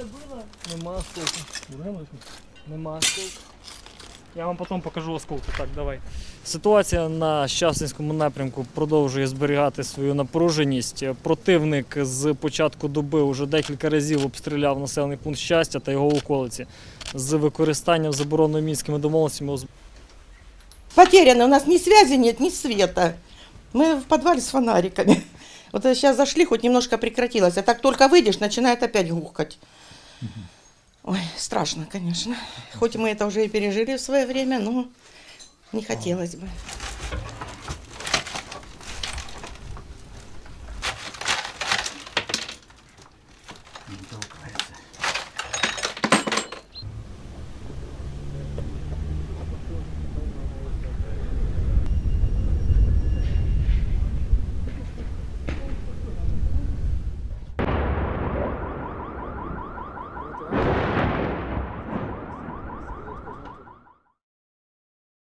было? Нема осколка. Нема осколка. Я вам потім покажу осколки. Так, давай. Ситуація на Щасинському напрямку продовжує зберігати свою напруженість. Противник з початку доби вже декілька разів обстріляв населений пункт Щастя та його околиці з використанням забороненими мінськими домовленостями. Потеряно, у нас ни связи нет, ни света. Мы в подвале с фонариками. Вот сейчас зашли, хоть немножко прекратилось, а так только выйдешь, начинает опять гухать. Ой, страшно, конечно. Хоть мы это уже и пережили в свое время, но не хотелось бы.